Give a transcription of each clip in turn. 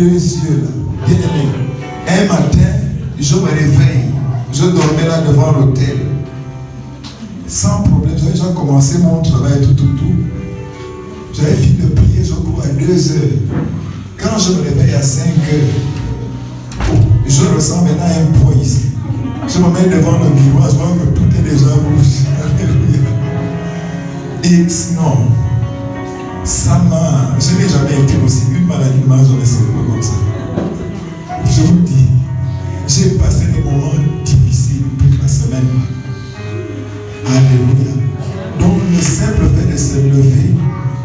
deux yeux là. Bien aimé. Un matin, je me réveille. Je dormais là devant l'hôtel. Sans problème, j'avais déjà commencé mon travail, tout. J'avais fini de prier, je cours à 2 heures. Quand je me réveille à 5 heures, je ressens maintenant un poids ici. Je me mets devant le miroir, je vois que tout est déjà rouge. Alléluia. Et sinon, je n'ai jamais été aussi. Une maladie m'a jamais sauvé comme ça. Je vous dis, j'ai passé des moments difficiles toute la semaine. Alléluia. Donc le simple fait de se lever,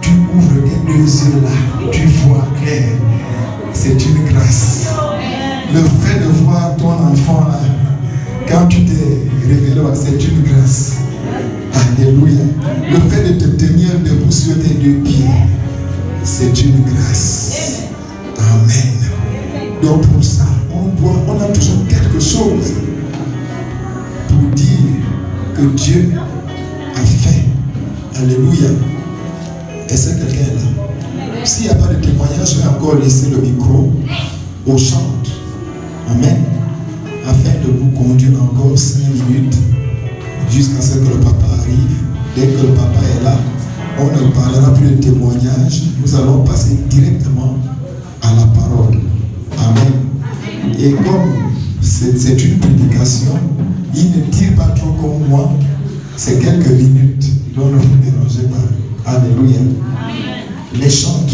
tu ouvres tes 2 yeux là, tu vois clair. C'est une grâce. Le fait de voir ton enfant là, quand tu t'es révélé, c'est une grâce. Alléluia. Le fait de te tenir debout sur tes 2 pieds, c'est une grâce. Amen. Donc pour ça, on a toujours quelque chose pour dire que Dieu a fait. Alléluia. Est-ce que quelqu'un est là? S'il n'y a pas de témoignage, je vais encore laisser le micro au chant. Amen. Afin de vous conduire encore 5 minutes jusqu'à ce que le papa arrive. Dès que le papa est là, on ne parlera plus de témoignage. Nous allons passer directement à la parole. Amen. Et comme c'est une prédication, il ne tire pas trop comme moi. C'est quelques minutes. Donc ne vous dérangez pas. Alléluia. Les chantes.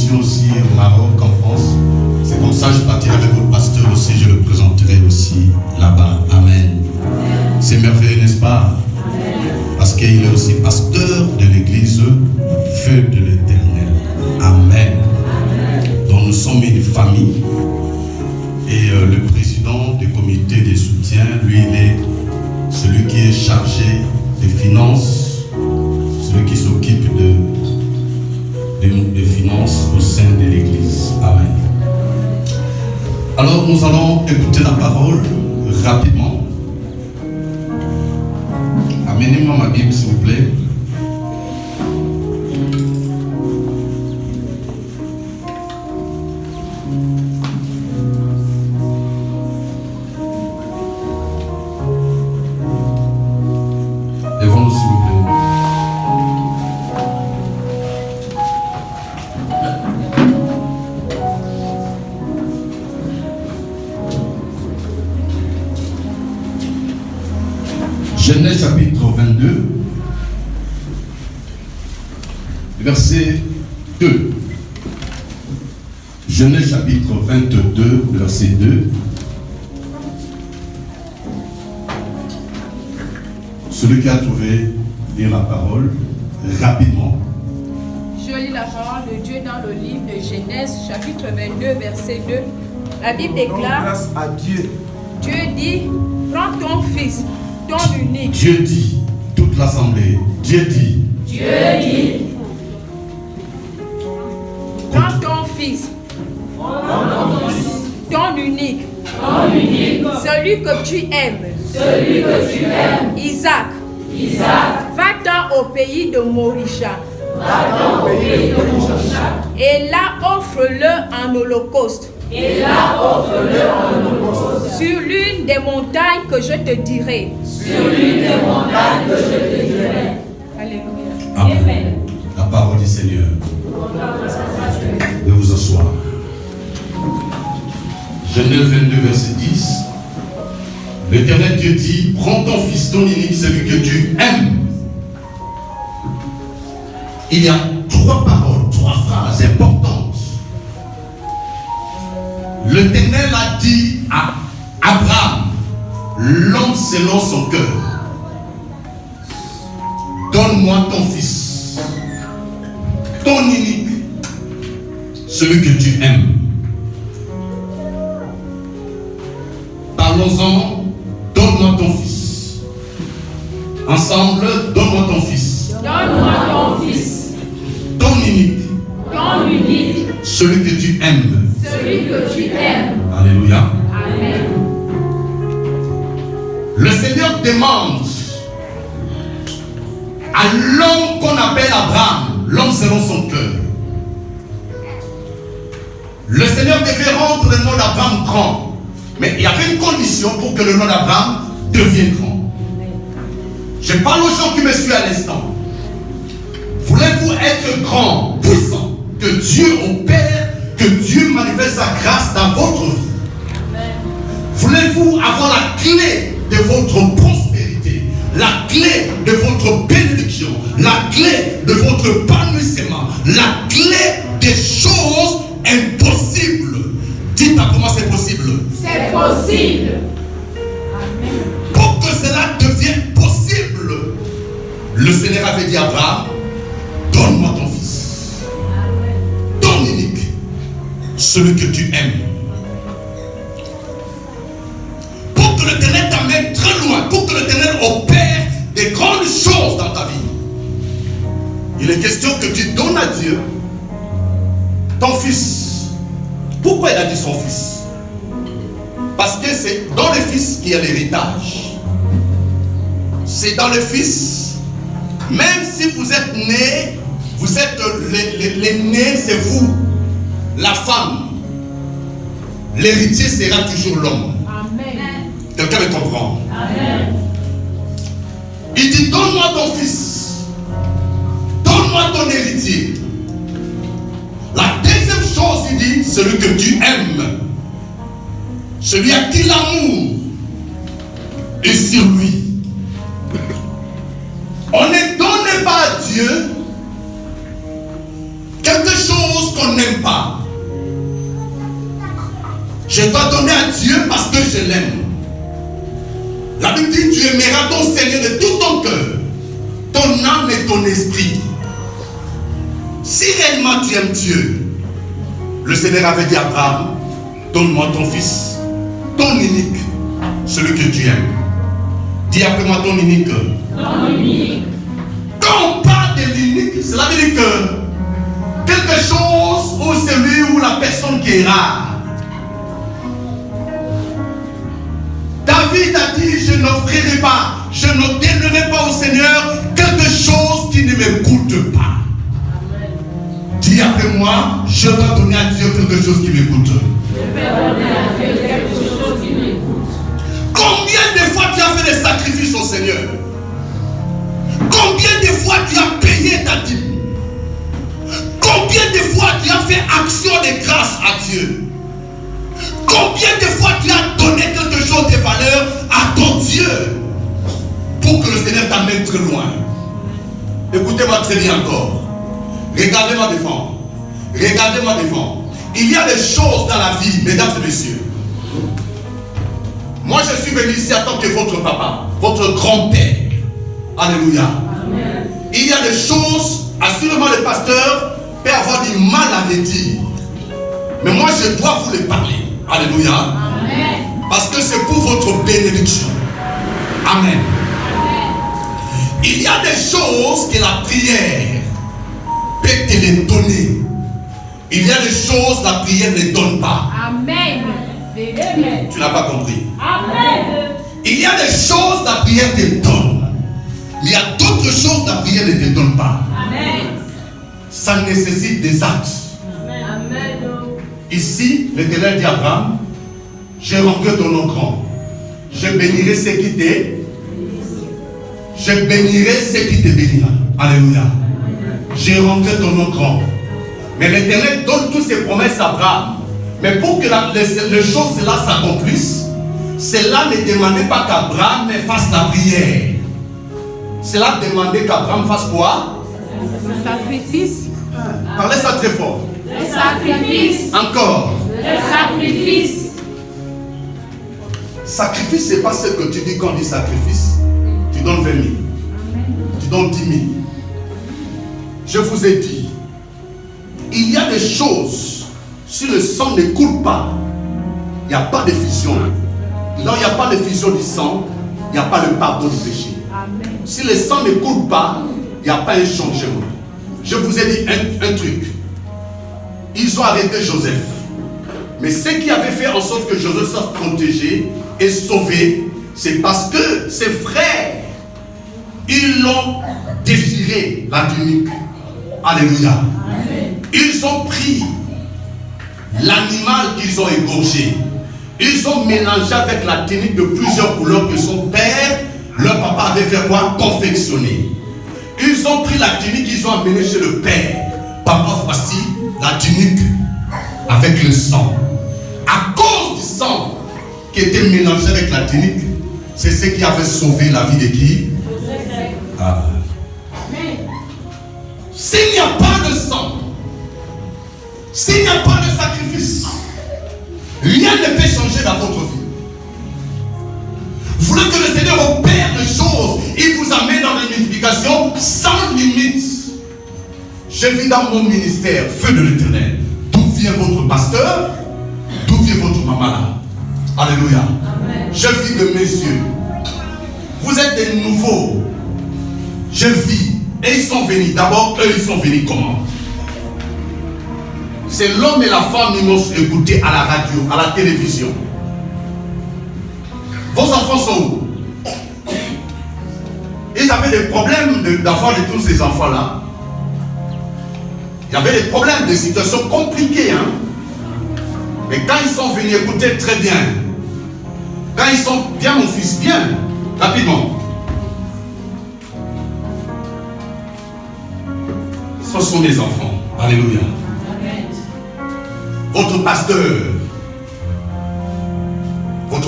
suis aussi au Maroc, en France. C'est comme ça que je partirai avec votre pasteur aussi, je le présenterai aussi là-bas. Amen. C'est merveilleux, n'est-ce pas? Parce qu'il est aussi pasteur de l'église Feu de l'Éternel. Amen. Donc nous sommes une famille. Et le président du comité de soutien, lui, il est celui qui est chargé des finances, celui qui s'occupe des finances au sein de l'église. Amen. Alors nous allons écouter la parole rapidement. Amenez-moi ma Bible, s'il vous plaît. Lèvons-nous, s'il vous plaît. Genèse chapitre 22, verset 2. Genèse chapitre 22, verset 2. Celui qui a trouvé, lire la parole rapidement. Je lis la parole de Dieu dans le livre de Genèse, chapitre 22, verset 2. La Bible déclare, grâce à Dieu. Dieu dit, prends ton fils, ton unique. Dieu dit, toute l'assemblée, Dieu dit. Dieu dit, prends ton fils, ton unique, celui que tu aimes, Isaac, va-t'en au pays de Morisha. Et là, offre-le en holocauste. Sur l'une des montagnes que je te dirai. Alléluia. Amen. La parole du Seigneur. De vous asseoir. Genèse 22, verset 10. L'Éternel Dieu dit, prends ton fils, ton unique, celui que tu aimes. Il y a trois paroles, trois phrases importantes. L'Éternel a dit à Abraham, l'homme selon son cœur, donne-moi ton fils, ton unique, celui que tu aimes. Parlons-en, donne-moi ton fils. Ensemble, donne-moi ton fils. Donne-moi ton fils, Ton unique, celui que tu aimes. celui que tu aimes. Alléluia. Amen. Le Seigneur demande à l'homme qu'on appelle Abraham, l'homme selon son cœur. Le Seigneur devait rendre le nom d'Abraham grand. Mais il y avait une condition pour que le nom d'Abraham devienne grand. Je parle aux gens qui me suivent à l'instant. Voulez-vous être grand, puissant, que Dieu opère, que Dieu manifeste sa grâce dans votre vie? Voulez-vous avoir la clé de votre prospérité, la clé de votre bénédiction, la clé de votre épanouissement, la clé des choses impossibles? Dites à comment c'est possible. C'est possible. Pour que cela devienne possible, le Seigneur avait dit à Abraham, donne-moi ton fils, ton unique, celui que tu aimes. Pour que l'Éternel t'amène très loin, pour que l'Éternel opère des grandes choses dans ta vie, il est question que tu donnes à Dieu ton fils. Pourquoi il a dit son fils? Parce que c'est dans le fils qu'il y a l'héritage. C'est dans le fils. Même si vous êtes né, vous êtes les nés, c'est vous, la femme. L'héritier sera toujours l'homme. Amen. Quelqu'un me comprend? Amen. Il dit, donne-moi ton fils. Donne-moi ton héritier. La deuxième chose, il dit, celui que tu aimes. Celui à qui l'amour est sur lui. On ne donne pas à Dieu quelque chose qu'on n'aime pas. Je dois donner à Dieu parce que je l'aime. La Bible dit, tu aimeras ton Seigneur de tout ton cœur, ton âme et ton esprit. Si réellement tu aimes Dieu, le Seigneur avait dit à Abraham, donne-moi ton fils, ton unique, celui que tu aimes. Dis après moi ton unique. Ton unique. Quand on parle de l'unique, cela veut dire que quelque chose ou celui ou la personne qui est rare. David a dit, je n'offrirai pas, je ne donnerai pas au Seigneur quelque chose qui ne m'écoute pas. Amen. Dis après moi, je dois donner à Dieu quelque chose qui m'écoute. Je vais donner à Dieu quelque chose qui m'écoute. Combien de fois tu as fait des sacrifices au Seigneur? Combien de fois tu as payé ta dîme? Combien de fois tu as fait action de grâce à Dieu? Combien de fois tu as donné quelque chose de valeur à ton Dieu pour que le Seigneur t'amène très loin? Écoutez-moi très bien encore. Regardez-moi devant. Regardez-moi devant. Il y a des choses dans la vie, mesdames et messieurs. Moi, je suis venu ici en tant que votre papa, votre grand-père. Alléluia. Amen. Il y a des choses, assurément le pasteur peut avoir du mal à les dire. Mais moi, je dois vous les parler. Alléluia. Amen. Parce que c'est pour votre bénédiction. Amen. Il y a des choses que la prière peut te les donner. Il y a des choses que la prière ne donne pas. Amen. Amen. Tu n'as pas compris. Amen. Il y a des choses que la prière te donne. Mais il y a d'autres choses que la prière ne te donne pas. Amen. Ça nécessite des actes. Amen. Ici, l'Éternel dit à Abraham, je rendrai ton nom grand. Je bénirai ceux qui t'aiment. Je bénirai ceux qui te béniront. Alléluia. Je rendrai ton nom grand. Mais l'Éternel donne toutes ses promesses à Abraham. Mais pour que les choses cela s'accomplissent, cela ne demandait pas qu'Abraham fasse la prière. Cela demandait qu'Abraham fasse quoi? Le sacrifice. Parlez ça très fort. Le sacrifice. Encore. Le sacrifice. Sacrifice, ce n'est pas ce que tu dis quand on dit sacrifice. Tu donnes 20 000. Tu donnes 10 000. Je vous ai dit, il y a des choses, si le sang ne coule pas, il n'y a pas de fusion. Là, il n'y a pas de fusion du sang, il n'y a pas de pardon du péché. Amen. Si le sang ne coule pas, il n'y a pas un changement. Je vous ai dit un truc. Ils ont arrêté Joseph. Mais ce qui avait fait en sorte que Joseph soit protégé et sauvé, c'est parce que ses frères, ils l'ont déchiré la tunique. Alléluia. Amen. Ils ont pris l'animal qu'ils ont égorgé. Ils ont mélangé avec la tunique de plusieurs couleurs que son père, leur papa avait fait quoi? Confectionner. Ils ont pris la tunique, ils ont amené chez le père. Papa, voici la tunique avec le sang. À cause du sang qui était mélangé avec la tunique, c'est ce qui avait sauvé la vie de qui? Ah. S'il n'y a pas de sang, s'il n'y a pas de sacrifice, rien ne peut changer dans votre vie. Vous voulez que le Seigneur opère des choses, il vous amène dans la multiplication sans limite. Je vis dans mon ministère, feu de l'Éternel. D'où vient votre pasteur? D'où vient votre maman là? Alléluia. Amen. Je vis de mes yeux. Vous êtes des nouveaux. Je vis. Et ils sont venus. D'abord, eux, ils sont venus comment? C'est l'homme et la femme qui m'ont écouté à la radio, à la télévision. Vos enfants sont où? Ils avaient des problèmes d'avoir de tous ces enfants-là. Il y avait des problèmes, des situations compliquées. Hein? Mais quand ils sont venus, écoutez très bien. Quand ils sont... Viens mon fils, viens. Rapidement. Ce sont des enfants. Alléluia. Amen. Votre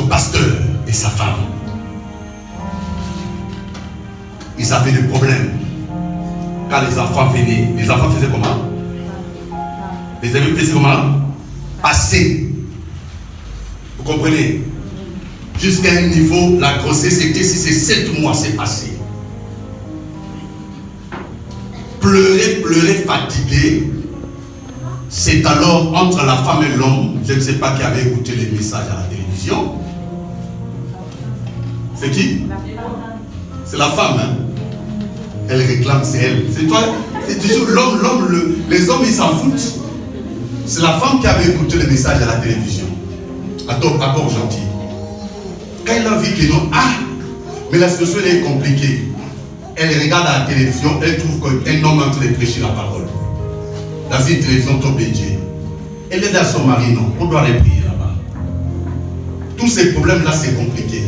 pasteur et sa femme, ils avaient des problèmes. Quand les enfants venaient, les enfants faisaient comment? Les amis, c'est comment? Passer. Vous comprenez? Jusqu'à un niveau, la grossesse était, si c'est 7 mois, c'est passé. Pleurer, fatigué. C'est alors entre la femme et l'homme, je ne sais pas qui avait écouté les messages à la télévision. C'est qui? C'est la femme. Hein? Elle réclame, c'est elle. C'est toi, c'est toujours l'homme, les hommes ils s'en foutent. C'est la femme qui avait écouté le message à la télévision. À Port-Gentil. Quand elle a vu que non, mais la situation est compliquée. Elle regarde à la télévision, elle trouve qu'un homme est en train de prêcher la parole. Dans une télévision top budget. Elle est dans son mari, non, on doit aller prier là-bas. Tous ces problèmes-là, c'est compliqué.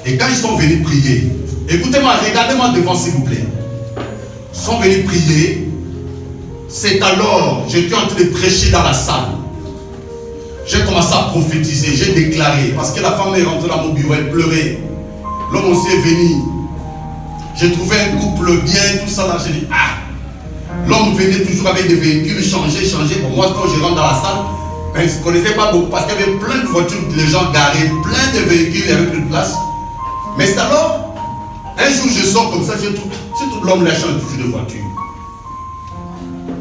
Et quand ils sont venus prier, écoutez-moi, regardez-moi devant s'il vous plaît. Ils sont venus prier. C'est alors, j'étais en train de prêcher dans la salle. J'ai commencé à prophétiser, j'ai déclaré. Parce que la femme est rentrée dans mon bureau, elle pleurait. L'homme aussi est venu. J'ai trouvé un couple bien, tout ça là. J'ai dit, l'homme venait toujours avec des véhicules, changer. Pour moi, quand je rentre dans la salle, je ne connaissais pas beaucoup. Parce qu'il y avait plein de voitures, les gens garés, plein de véhicules, il n'y avait plus de place. Mais c'est alors, un jour je sors comme ça, je trouve l'homme là change toujours de voiture.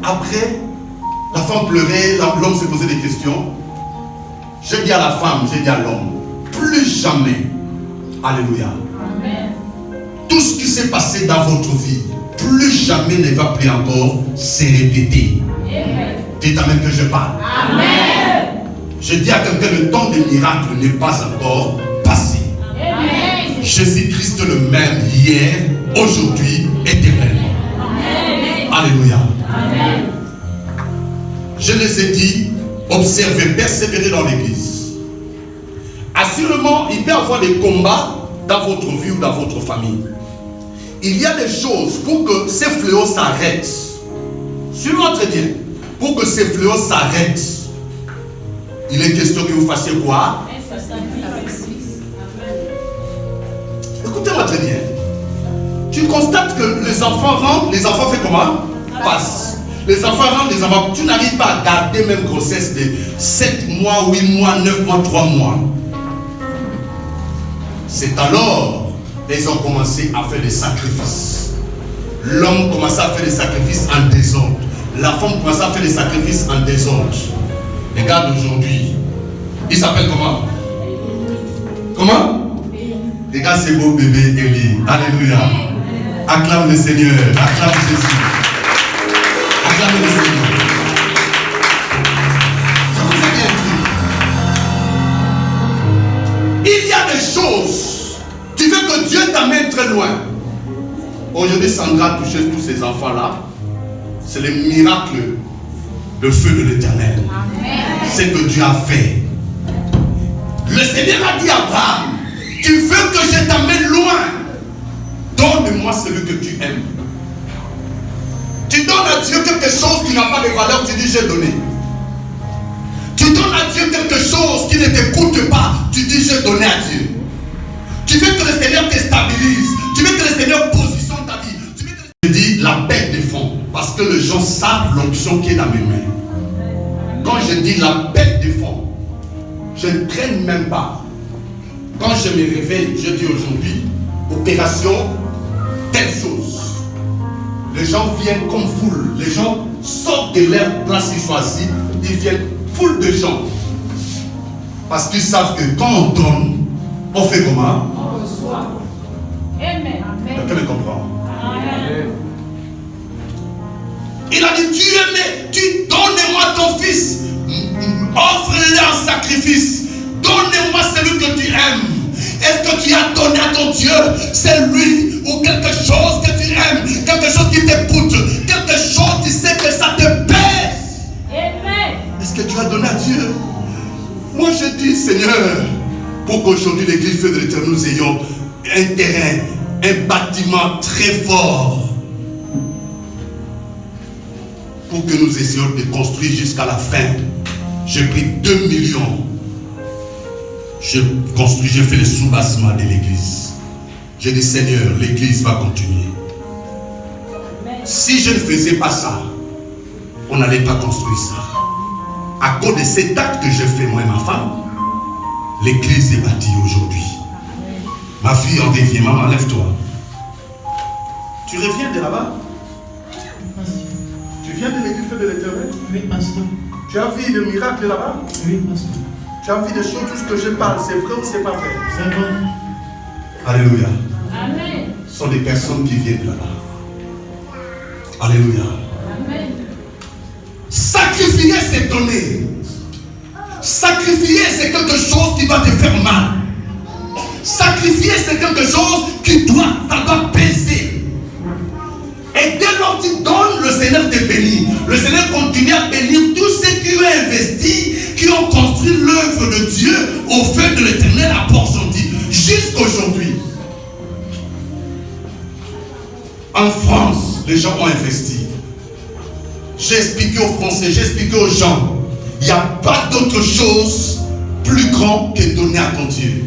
Après, la femme pleurait, l'homme se posait des questions. Je dis à la femme, je dis à l'homme, plus jamais, alléluia, amen. Tout ce qui s'est passé dans votre vie, plus jamais ne va plus encore se répéter. Amen. Dites amen que je parle. Amen. Je dis à quelqu'un, le temps des miracles n'est pas encore passé. Amen. Jésus-Christ le même hier, aujourd'hui, éternellement. Amen. Alléluia. Amen. Je les ai dit, observez, persévérez dans l'église. Assurément, il peut y avoir des combats dans votre vie ou dans votre famille. Il y a des choses pour que ces fléaux s'arrêtent. Suivez-moi très bien. Pour que ces fléaux s'arrêtent, il est question que vous fassiez quoi? Écoutez-moi très bien. Tu constates que les enfants rentrent, les enfants font comment? Passent. Les enfants rentrent, les enfants. Tu n'arrives pas à garder même grossesse de 7 mois, 8 mois, 9 mois, 3 mois. C'est alors qu'ils ont commencé à faire des sacrifices. L'homme commençait à faire des sacrifices en désordre. La femme commençait à faire des sacrifices en désordre. Regarde aujourd'hui. Il s'appelle comment? Comment? Regarde ce beau bébé Élie. Alléluia. Acclame le Seigneur. Acclame Jésus. Acclame le Seigneur. Je vous ai bien dit. Il y a des choses. Tu veux que Dieu t'amène très loin. Aujourd'hui, Sandra a touché tous ces enfants-là. C'est le miracle, le feu de l'Éternel. C'est que Dieu a fait. Le Seigneur a dit à Abraham, tu veux que je t'amène loin, donne-moi celui que tu aimes. Tu donnes à Dieu quelque chose qui n'a pas de valeur, tu dis j'ai donné. Tu donnes à Dieu quelque chose qui ne t'écoute pas, tu dis j'ai donné à Dieu. Tu veux que le Seigneur te stabilise, tu veux que le Seigneur positionne ta vie. Je dis la paix défend, parce que les gens savent l'onction qui est dans mes mains. Quand je dis la paix défend, je ne traîne même pas. Quand je me réveille, je dis aujourd'hui, opération, telle chose. Les gens viennent comme foule. Les gens sortent de leur place, ils sont assis, ils viennent foule de gens. Parce qu'ils savent que quand on donne, on fait comment? On reçoit. Amen. Quelqu'un me comprend? Amen. Il a dit, tu donne-moi ton fils. Offre-le en sacrifice. Donne-moi celui que tu aimes. Est-ce que tu as donné à ton Dieu celui ou quelque chose que tu aimes, quelque chose qui t'écoute, quelque chose tu sais que ça te pèse? Amen. Est-ce que tu as donné à Dieu? Moi je dis Seigneur, pour qu'aujourd'hui l'église Feu de l'Éternel, nous ayons un terrain, un bâtiment très fort, pour que nous essayions de construire jusqu'à la fin. J'ai pris 2 millions. J'ai construit, j'ai fait le soubassement de l'église. J'ai dit Seigneur, l'église va continuer. Si je ne faisais pas ça, on n'allait pas construire ça. à cause de cet acte que j'ai fait, moi et ma femme, l'église est bâtie aujourd'hui. Ma fille en revient. Maman, lève-toi. Tu reviens de là-bas? Tu viens de l'église de l'Éternel? Oui, pasteur. Tu as vu le miracle là-bas? Oui, pasteur. Tu as vu des choses, tout ce que je parle, c'est vrai ou c'est pas vrai? C'est vrai. Alléluia. Amen. Ce sont des personnes qui viennent de là-bas. Alléluia. Amen. Sacrifier, c'est donner. Sacrifier, c'est quelque chose qui va te faire mal. Sacrifier, c'est quelque chose qui ça doit peser. Et dès lors que tu donnes, le Seigneur te bénit. Le Seigneur continue à bénir tous ceux qui ont investi, qui ont construit l'œuvre de Dieu au feu de l'Éternel à Port-Gentil, jusqu'aujourd'hui. En France, les gens ont investi. J'ai expliqué aux Français, j'ai expliqué aux gens, il n'y a pas d'autre chose plus grand que donner à ton Dieu.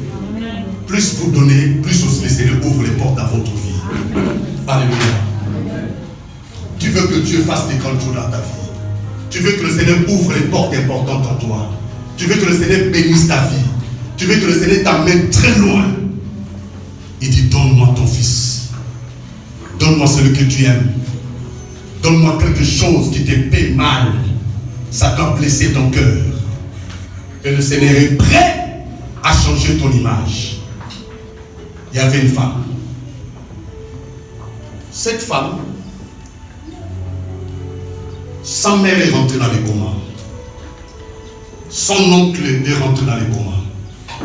Plus vous donnez, plus aussi le Seigneur ouvre les portes à votre vie. Alléluia. Tu veux que Dieu fasse des grandes choses dans ta vie. Tu veux que le Seigneur ouvre les portes importantes en toi. Tu veux que le Seigneur bénisse ta vie. Tu veux que le Seigneur t'amène très loin. Il dit, donne-moi ton fils. Donne-moi celui que tu aimes. Donne-moi quelque chose qui te paie mal. Ça doit blesser ton cœur. Et le Seigneur est prêt à changer ton image. Il y avait une femme. Cette femme, sa mère est rentrée dans les comas. Son oncle est rentré dans les comas.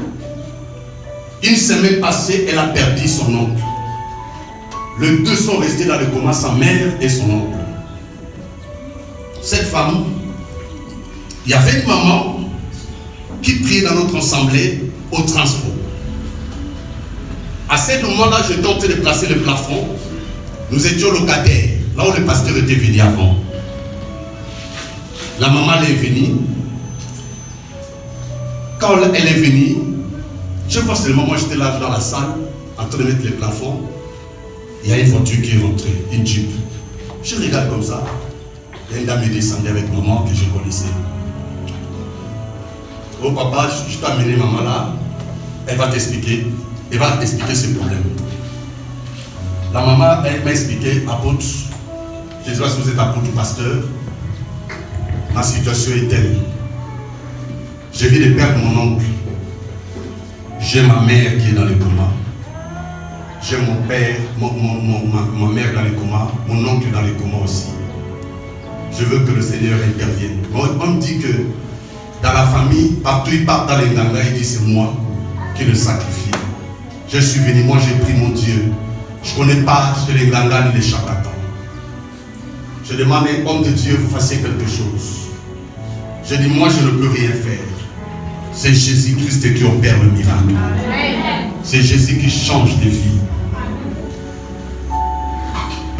Une semaine passée, elle a perdu son oncle. Les deux sont restés dans le coma, sa mère et son oncle. Cette femme, il y avait une maman qui priait dans notre assemblée au transfo. À ce moment-là, je tentais de placer le plafond. Nous étions locataires, là où le pasteur était venu avant. La maman elle est venue. Quand elle est venue, je vois seulement, moi j'étais là dans la salle, en train de mettre les plafonds. Il y a une voiture qui est rentrée, une Jeep. Je regarde comme ça. Il y a une dame qui est descendue avec maman que je connaissais. Oh papa, je t'ai amené maman là. Elle va t'expliquer. Elle va t'expliquer ce problème. La maman, elle m'a expliqué, apôtre, je ne sais pas si vous êtes apôtre ou pasteur, ma situation est telle. Je viens de perdre mon oncle. J'ai ma mère qui est dans le coma. J'ai mon père, ma mère dans le coma, mon oncle dans le coma aussi. Je veux que le Seigneur intervienne. On me dit que dans la famille, partout il part dans les gangas, il dit c'est moi qui le sacrifie. Je suis venu, moi j'ai pris mon Dieu. Je ne connais pas chez les gangas ni les charlatans. Je demande à un homme de Dieu, vous fassiez quelque chose. Je dis, moi je ne peux rien faire. C'est Jésus-Christ qui opère le miracle. C'est Jésus qui change des vies.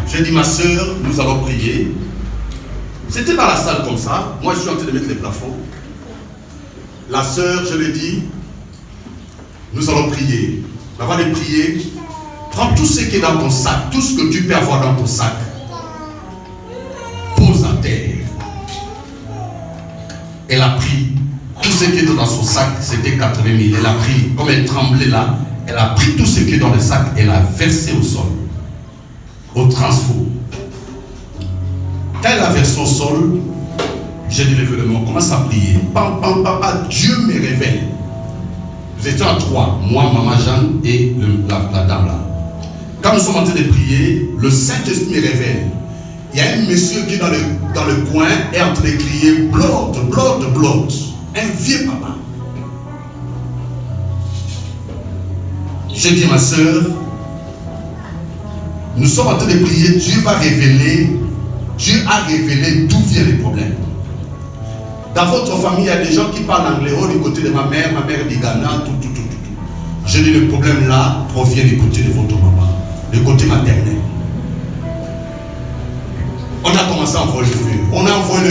J'ai dit, ma soeur, nous allons prier. C'était dans la salle comme ça. Moi, je suis en train de mettre les plafonds. La soeur, je lui ai dit, nous allons prier. Avant de prier, prends tout ce qui est dans ton sac, tout ce que tu peux avoir dans ton sac. Pose à terre. Elle a pris tout ce qui était dans son sac, c'était 80 000. Elle a pris, comme elle tremblait là, elle a pris tout ce qui est dans le sac, elle a versé au sol, au transfo. Quand elle a versé au sol, j'ai dit l'événement, commence à prier. Pam, pam, pam, pam, Dieu me révèle. Nous étions à 3, moi, maman Jeanne et la dame là. Quand nous sommes en train de prier, le Saint-Esprit me révèle. Il y a un monsieur qui est dans le coin est en train de crier blood, blood, blood. Un vieux papa. J'ai dit ma soeur, nous sommes en train de prier, Dieu va révéler, Dieu a révélé d'où viennent les problèmes. Dans votre famille, il y a des gens qui parlent anglais, oh, du côté de ma mère est du Ghana, tout. Je dis le problème là provient du côté de votre maman, du côté maternel. On a commencé à envoyer le feu. On a envoyé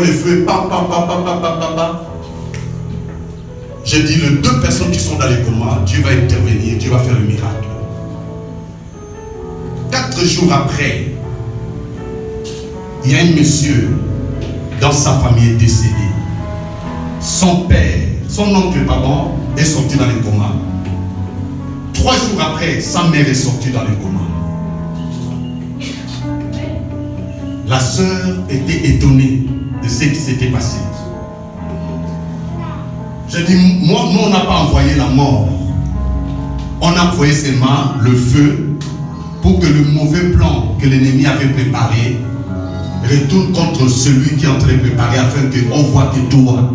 le feu, pam, pam, pam, pam, pam, pam, pam, pam. J'ai dit, les 2 personnes qui sont dans les comas, Dieu va intervenir, Dieu va faire le miracle. 4 jours après, il y a un monsieur dans sa famille décédé. son père, son oncle, pardon, est sorti dans le coma. 3 jours après, sa mère est sortie dans le coma. La sœur était étonnée de ce qui s'était passé. Je dis, moi, nous, on n'a pas envoyé la mort. On a envoyé seulement le feu pour que le mauvais plan que l'ennemi avait préparé retourne contre celui qui est en train de préparer afin qu'on voit que toi.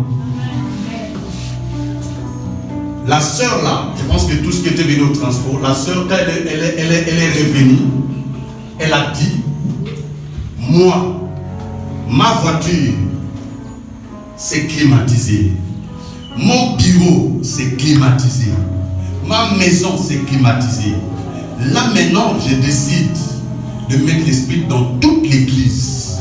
La sœur là, je pense que tout ce qui était venu au transport, la sœur, quand elle est revenue, elle a dit, moi, ma voiture, c'est climatisé. Mon bureau, c'est climatisé. Ma maison, c'est climatisé. Là maintenant, je décide de mettre l'esprit dans toute l'église.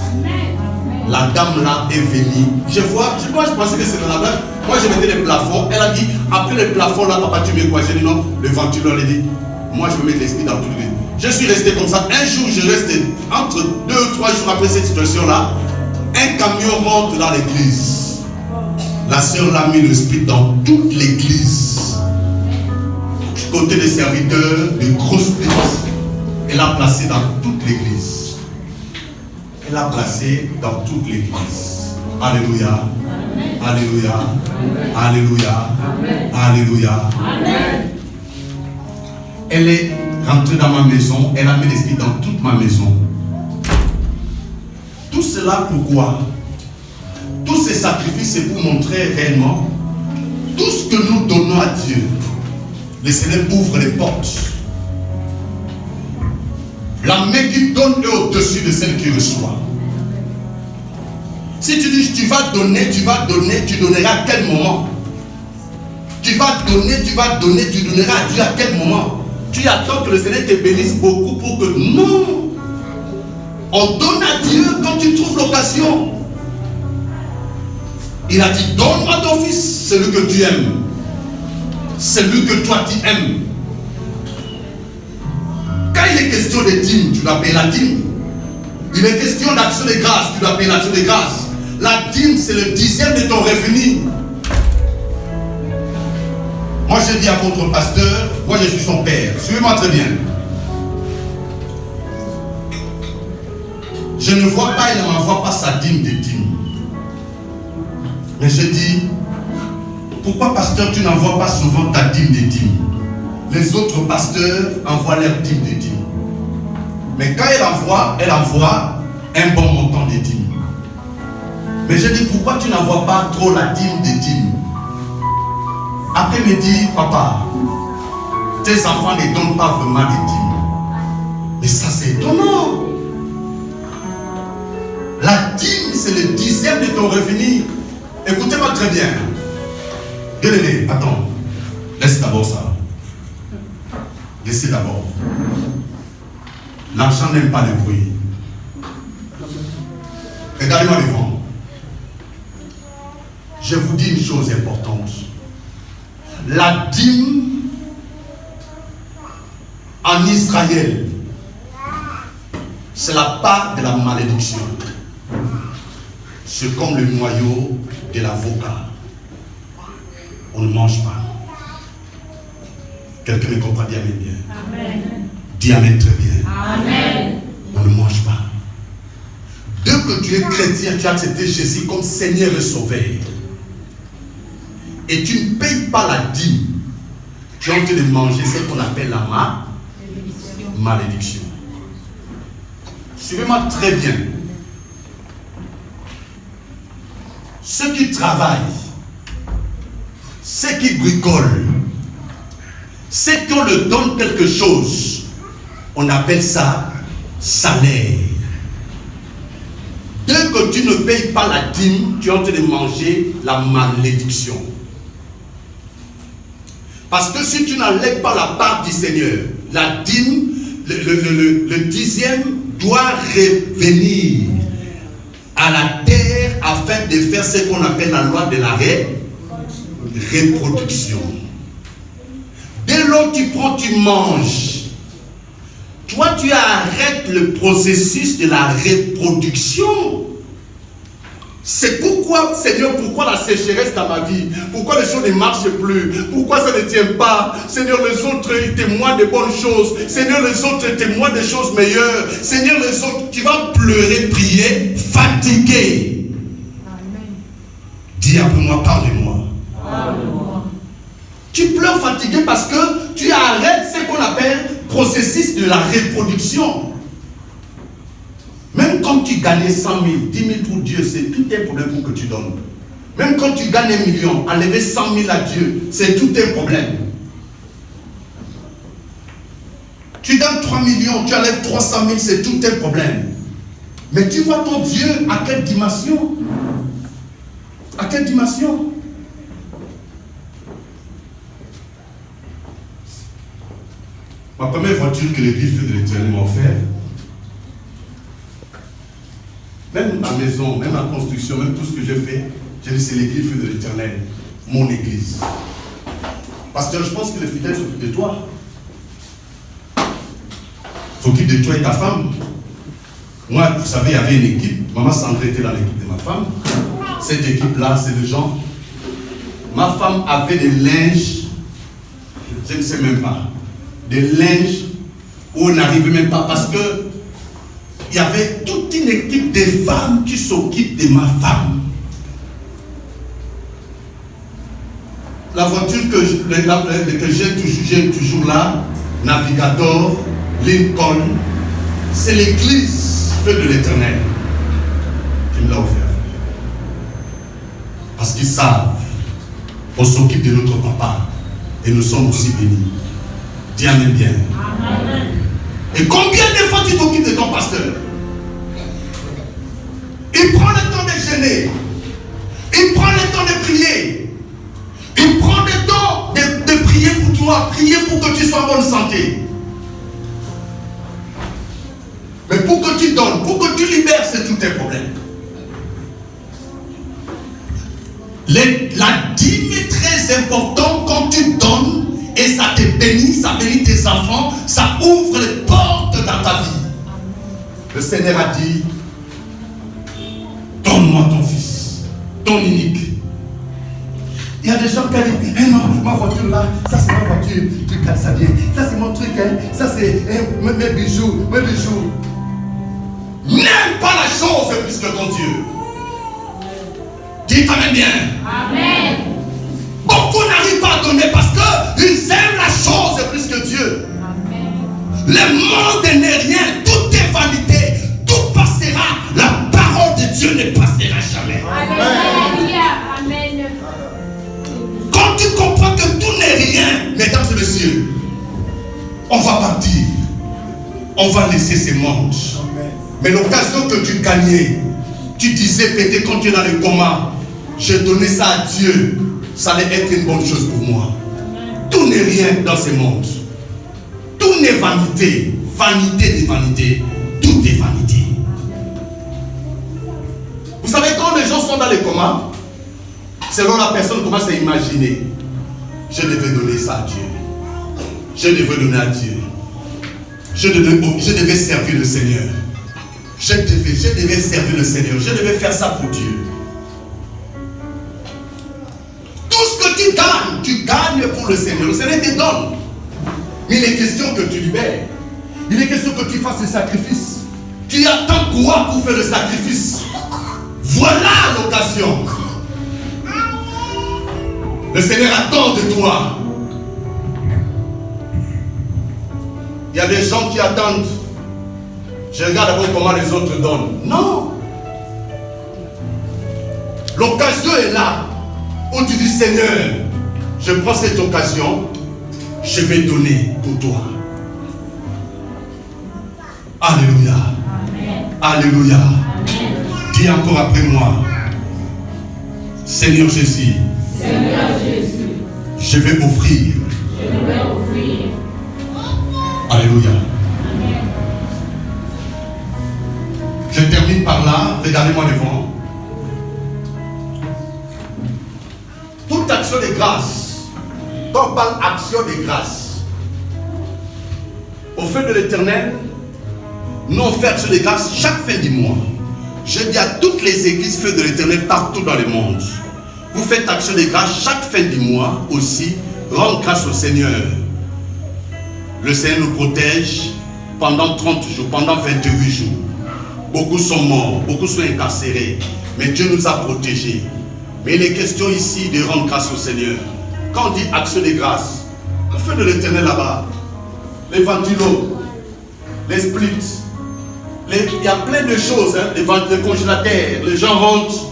La dame là est venue. Je pensais que c'était la blague. Moi, je mettais les plafonds. Elle a dit, après le plafond là, papa, tu mets quoi? J'ai dit non, le ventilo, elle a dit, moi, je veux mettre l'esprit dans toute l'église. Je suis resté comme ça. Un jour, je reste entre 2 ou 3 jours après cette situation-là. Un camion rentre dans l'église. La sœur l'a mis l'esprit dans toute l'église. Côté des serviteurs, de grosses places. Elle l'a placé dans toute l'église. Elle l'a placé dans toute l'église. Alléluia. Alléluia. Alléluia. Alléluia. Elle est rentrée dans ma maison. Elle a mis l'esprit dans toute ma maison. Tout cela pourquoi? Tous ces sacrifices, c'est pour montrer réellement tout ce que nous donnons à Dieu. Le Seigneur ouvre les portes. La main qui donne est au-dessus de celle qui reçoit. Si tu dis tu vas donner, tu donneras à quel moment? Tu vas donner, tu donneras à Dieu à quel moment? Tu attends que le Seigneur te bénisse beaucoup pour que... Non! On donne à Dieu quand tu trouves l'occasion. Il a dit, donne-moi ton fils, celui que tu aimes. Celui que toi tu aimes. Quand il est question de dîme, tu dois payer la dîme. Il est question d'action de grâce, tu dois payer l'action de grâce. La dîme, c'est le 10e de ton revenu. Moi, je dis à votre pasteur, moi je suis son père. Suivez-moi très bien. Je ne vois pas, il ne m'envoie pas sa dîme de dîme. Mais je dis, pourquoi pasteur tu n'envoies pas souvent ta dîme de dîme? Les autres pasteurs envoient leur dîme de dîme. Mais quand elle envoie un bon montant de dîme. Mais je dis, pourquoi tu n'envoies pas trop la dîme de dîme? Après il me dit, papa, tes enfants ne donnent pas vraiment de dîme. Mais ça c'est étonnant. La dîme c'est le 10e de ton revenu. Écoutez-moi très bien. Bien-aimé, attends. Laisse d'abord ça. Laissez d'abord. L'argent n'aime pas le bruit. Regardez-moi devant. Je vous dis une chose importante. La dîme en Israël, c'est la part de la malédiction. C'est comme le noyau de l'avocat. On ne mange pas. Quelqu'un me comprend? Dis amen bien. Amen. Dis amen très bien. Amen. On ne mange pas. Dès que tu es chrétien, tu as accepté Jésus comme Seigneur et Sauveur. Et tu ne payes pas la dîme. Tu es en train de manger ce qu'on appelle la malédiction. Suivez-moi très bien. Ceux qui travaillent, ceux qui bricolent, ceux qui on leur donne quelque chose, on appelle ça salaire. Dès que tu ne payes pas la dîme, tu es en train de manger la malédiction. Parce que si tu n'enlèves pas la part du Seigneur, la dîme, le 10e doit revenir à la terre afin de faire ce qu'on appelle la loi de la reproduction. Dès lors que tu prends, tu manges. Toi, tu arrêtes le processus de la reproduction. C'est pourquoi, Seigneur, pourquoi la sécheresse dans ma vie? Pourquoi les choses ne marchent plus? Pourquoi ça ne tient pas? Seigneur, les autres ils témoignent de bonnes choses. Seigneur, les autres témoignent des choses meilleures. Seigneur, les autres, tu vas pleurer, prier, fatigué. Amen. Dis après moi, parle-moi. Parle-moi. Tu pleures fatigué parce que tu arrêtes ce qu'on appelle processus de la reproduction. Même quand tu gagnais 100 000, 10 000 pour Dieu, c'est tout un problème pour que tu donnes. Même quand tu gagnes 1 million, enlever 100 000 à Dieu, c'est tout un problème. Tu donnes 3 millions, tu enlèves 300 000, c'est tout un problème. Mais tu vois ton Dieu à quelle dimension? À quelle dimension? Ma première voiture que l'église de l'Éternel m'a offert, même ma maison, même ma construction, même tout ce que j'ai fait, j'ai dit c'est l'église de l'Éternel, mon église. Pasteur, je pense que le fidèle s'occupe de toi. S'occupe de toi et ta femme. Moi, vous savez, il y avait une équipe. Maman Sandra était dans l'équipe de ma femme. Cette équipe-là, c'est des gens. Ma femme avait des linges, je ne sais même pas, des linges où on n'arrivait même pas parce que il y avait toute une équipe de femmes qui s'occupent de ma femme. La voiture que j'ai toujours là, Navigator, Lincoln, c'est l'église Feu de l'Éternel qui me l'a offert. Parce qu'ils savent, on s'occupe de notre papa et nous sommes aussi bénis. Dis amen bien. Amen. Et combien de fois tu t'occupes de ton pasteur? Il prend le temps de jeûner. Il prend le temps de prier. Il prend le temps de prier pour toi, prier pour que tu sois en bonne santé. Mais pour que tu donnes, pour que tu libères, c'est tout un problème. La dîme est très importante quand tu donnes et ça te bénit, ça bénit tes enfants, ça ouvre les portes dans ta vie. Le Seigneur a dit, donne-moi ton fils, ton unique. Il y a des gens qui disent, hey non, ma voiture là, ça c'est ma voiture, tu gardes ça bien, ça c'est mon truc, hein, ça c'est mes bijoux, mes bijoux. N'aime pas la chose plus que ton Dieu. Dis amen bien. Amen. Beaucoup n'arrivent pas à donner parce qu'ils aiment la chose plus que Dieu. Amen. Le monde n'est rien, tout est vanité, tout passera. La parole de Dieu ne passera jamais. Amen. Amen. Quand tu comprends que tout n'est rien, mesdames et messieurs, on va partir. On va laisser ces mondes. Mais l'occasion que tu gagnais, tu disais peut-être quand tu es dans le coma, j'ai donné ça à Dieu, ça allait être une bonne chose pour moi. Tout n'est rien dans ce monde. Tout n'est vanité. Vanité de vanité. Tout est vanité. Vous savez, quand les gens sont dans le coma, selon la personne commence à imaginer, je devais donner ça à Dieu. Je devais donner à Dieu. Je devais servir le Seigneur. Je devais servir le Seigneur. Je devais faire ça pour Dieu. Tout ce que tu gagnes pour le Seigneur. Le Seigneur te donne. Mais il est question que tu libères. Il est question que tu fasses le sacrifice. Tu attends quoi pour faire le sacrifice? Voilà l'occasion. Le Seigneur attend de toi. Il y a des gens qui attendent. Je regarde d'abord comment les autres donnent. Non. L'occasion est là. Où tu dis, Seigneur, je prends cette occasion, je vais donner pour toi. Alléluia. Amen. Alléluia. Amen. Dis encore après moi. Seigneur Jésus. Seigneur Jésus. Je vais offrir. Je vais offrir. Alléluia. Amen. Je termine par là. Regardez-moi devant. Toute action de grâce, quand on parle action de grâce, au feu de l'Éternel, nous on fait action de grâce chaque fin du mois. Je dis à toutes les églises feu de l'Éternel partout dans le monde, vous faites action de grâce chaque fin du mois aussi, rendre grâce au Seigneur. Le Seigneur nous protège pendant 30 jours, pendant 28 jours. Beaucoup sont morts, beaucoup sont incarcérés, mais Dieu nous a protégés. Mais il est question ici de rendre grâce au Seigneur. Quand on dit action de grâce, le feu de l'Éternel là-bas, les ventilos, les splits, il y a plein de choses, hein, les congélateurs, les gens rentrent,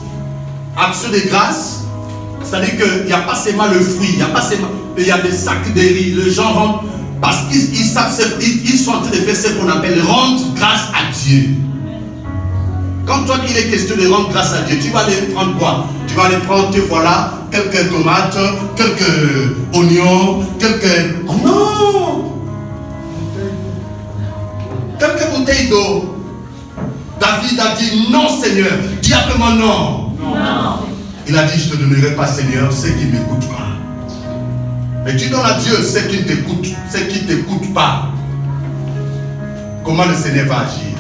action de grâce, c'est-à-dire qu'il n'y a pas seulement le fruit, il y a des sacs de riz, les gens rentrent parce qu'ils savent, ils sont en train de faire ce qu'on appelle rendre grâce à Dieu. Quand toi il est question de rendre grâce à Dieu, tu vas aller prendre quoi? Tu vas aller prendre, voilà, quelques tomates, quelques oignons, quelques... Non! Quelques bouteilles d'eau. David a dit non Seigneur. Dis après-moi non. Non. Il a dit je ne te donnerai pas Seigneur ceux qui ne m'écoutent pas. Mais tu donnes à Dieu ceux qui t'écoutent, ceux qui ne t'écoutent pas. Comment le Seigneur va agir?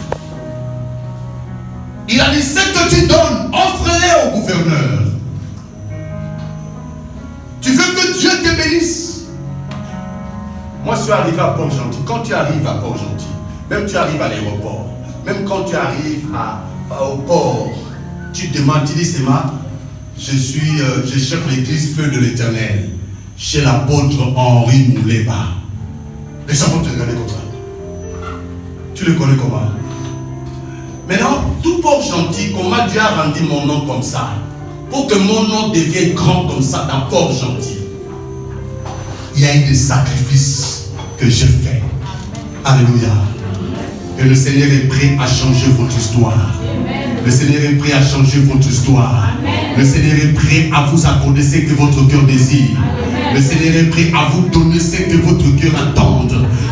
Il a dit ce que tu donnes, offre-les au gouverneur. Tu veux que Dieu te bénisse? Moi je suis arrivé à Port-Gentil. Quand tu arrives à Port-Gentil, même tu arrives à l'aéroport, même quand tu arrives au port, tu te demandes, tu dis c'est moi, je cherche l'église feu de l'Éternel, chez l'apôtre Henri Mouleba. Les gens vont te regarder comme ça. Tu le connais comment? Maintenant, tout Port-Gentil, comment Dieu a rendu mon nom comme ça? Pour que mon nom devienne grand comme ça dans Port-Gentil. Il y a eu des sacrifices que je fais. Alléluia. Et le Seigneur est prêt à changer votre histoire. Amen. Le Seigneur est prêt à changer votre histoire. Amen. Le Seigneur est prêt à vous accorder ce que votre cœur désire. Amen. Le Seigneur est prêt à vous donner ce que votre cœur attend.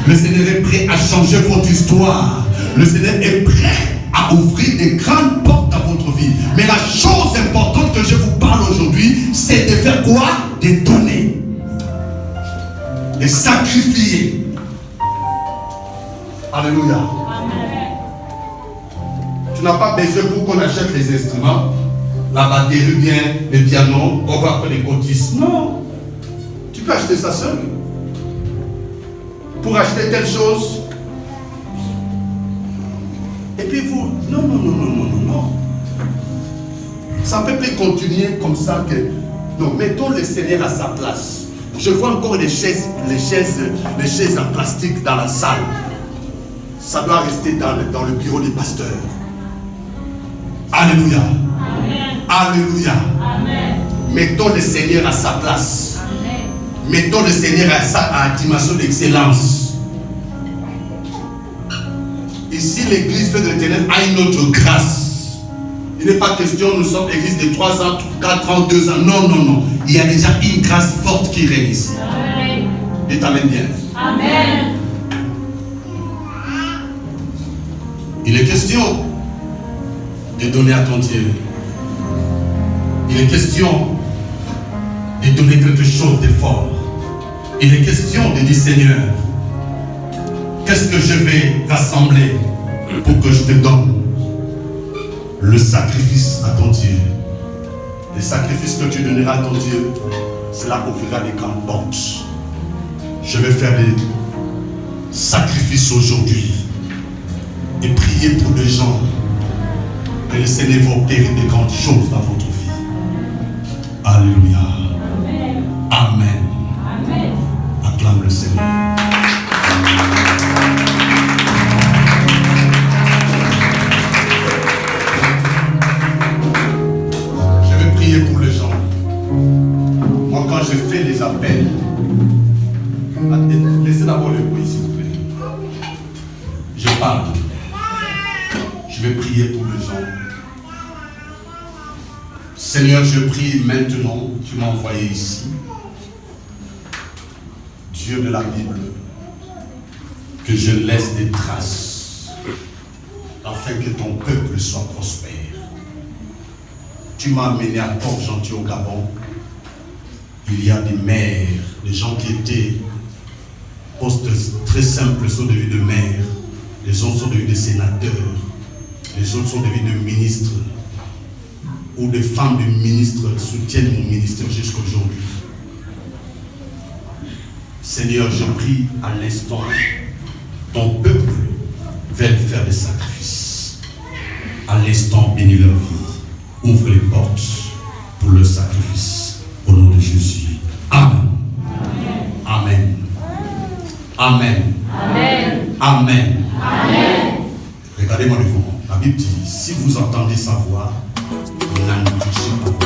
Le Seigneur est prêt à changer votre histoire. Le Seigneur est prêt à ouvrir des grandes portes dans votre vie. Mais la chose importante que je vous parle aujourd'hui, c'est de faire quoi? De donner. De sacrifier. Alléluia. Tu n'as pas besoin pour qu'on achète les instruments, la batterie bien, le piano, on va faire les cotistes. Non. Tu peux acheter ça seul. Pour acheter telle chose. Et puis vous, non. Ça ne peut plus continuer comme ça que... Non, mettons le Seigneur à sa place. Je vois encore les chaises en plastique dans la salle. Ça doit rester dans le bureau des pasteurs. Alléluia. Amen. Alléluia. Amen. Mettons le Seigneur à sa place. Amen. Mettons le Seigneur à la dimension d'excellence. Ici, l'église fait de l'Éternel a une autre grâce. Il n'est pas question, nous sommes l'église de 3 ans, 4 ans, 2 ans. Non. Il y a déjà une grâce forte qui règne ici. Amen. Dites Amen bien. Amen. Il est question de donner à ton Dieu. Il est question de donner quelque chose de fort. Il est question de dire Seigneur, qu'est-ce que je vais rassembler pour que je te donne le sacrifice à ton Dieu. Le sacrifice que tu donneras à ton Dieu, cela ouvrira des grandes portes. Je vais faire des sacrifices aujourd'hui et prier pour des gens. Et le Seigneur va opérer des grandes choses dans votre vie. Alléluia. Amen. Amen. Amen. Acclame le Seigneur. Je vais prier pour les gens. Moi, quand je fais les appels, laissez d'abord le bruit, s'il vous plaît. Je parle. Je vais prier pour les gens. Seigneur, je prie maintenant, tu m'as envoyé ici, Dieu de la Bible, que je laisse des traces, afin que ton peuple soit prospère. Tu m'as amené à Port-Gentil au Gabon. Il y a des maires, des gens qui étaient postes très simples sont devenus des maires, les gens sont devenus des sénateurs. Les autres sont devenus ministres. Ou des femmes de ministres soutiennent mon ministère jusqu'aujourd'hui. Seigneur, je prie à l'instant, ton peuple veut faire des sacrifices. À l'instant, bénis leur vie. Ouvre les portes pour le sacrifice. Au nom de Jésus. Amen. Amen. Amen. Amen. Amen. Amen. Regardez-moi devant. La Bible dit, si vous entendez sa voix, n'en touchez pas.